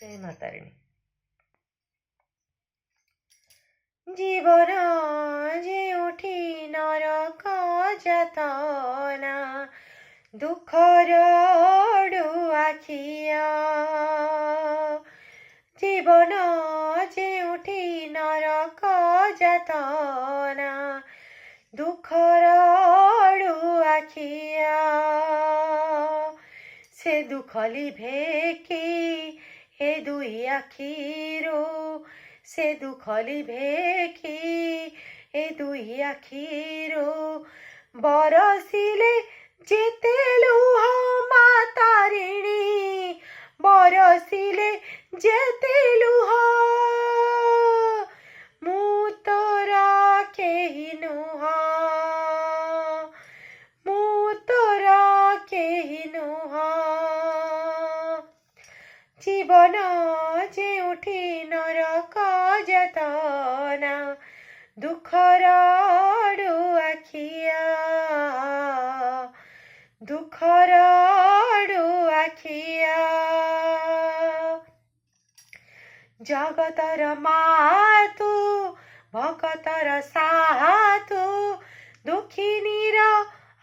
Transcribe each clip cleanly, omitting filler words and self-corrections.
जय माता रानी। जीवन ଯେଉଁଠି ନରକ ଯାତନା ଦୁଃଖର ଆଖିଆ ଜୀବନ ଯେଉଁଠି ନରକ ଯାତନା ଦୁଃଖର ଆଖିଆ ସେ ଦୁଃଖ ଲିଭେକି ଏ ଦୁଇ ଆଖିରୁ से दुख लिभेकी ए दुई आखिरो बरसिले जेते लुह मातारिणी बरसिले जेते लुह मु तोरा केही नुह मु तोरा केही नुह जीवन ଯେଉଁଠି ନରକ ଯାତନା ଦୁଃଖର ଆଖିଆ ଦୁଃଖର ଆଖିଆ ଜଗତର ମାତୁ ଭଗତର ସାତୁ ଦୁଃଖିନୀର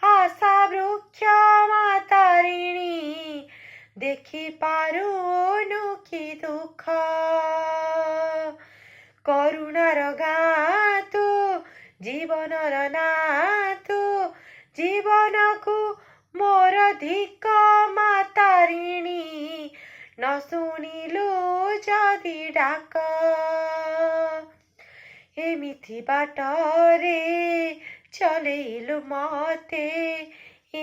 ଆଶା ବୃକ୍ଷ ମାତାରିଣୀ ଦେଖି ପାରୁନୁ କି ଦୁଃଖ କରୁଣାର ଗାଁ ତୁ ଜୀବନର ନାଁ ତୁ ଜୀବନକୁ ମୋର ଧିକ ମାତାରିଣୀ ନ ଶୁଣିଲୁ ଯଦି ଡାକ ଏମିତି ବାଟରେ ଚଲେଇଲୁ ମତେ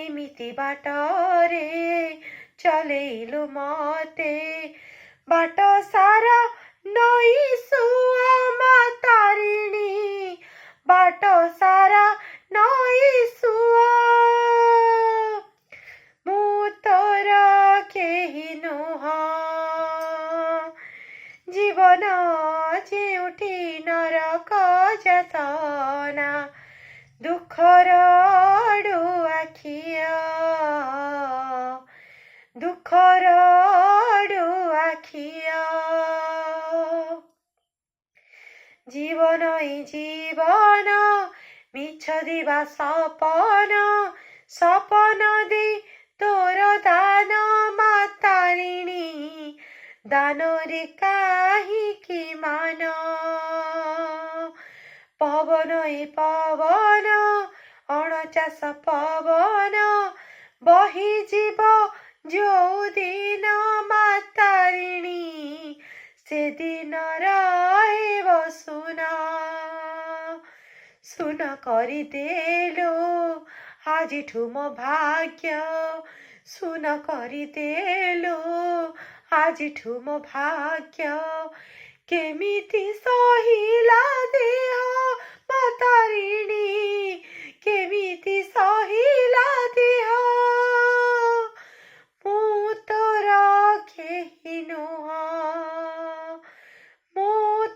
ଏମିତି ବାଟରେ ଚଲେଇଲୁ ମତେ बाट सारा नई सुआ मातारिणी बाट सारा नई सुआ मु तोर केही नुह जीवन ଯେଉଁଠି नरक ଯାତନା दुःखर आखिया दुःखर आखिया जीवन जीवन मिछ दिवा सपन सपन दे तोर दान मातारिणी दान रे काहिकी मान पवन पवन अणचाष पवन बही जीव जो दिन मातारिणी से दिन रहिब सुना सुन करिदेलो आजिठु मो भाग्य सुन करिदेलो आजिठु मो भाग्य केमिति सहिला देह मातारिणी केमिति सहिला देह मु तोरा केही नुह मु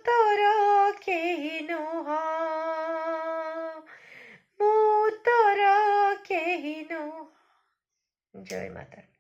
तोरा केही नुह मु तोरा केही नुह। जय माता।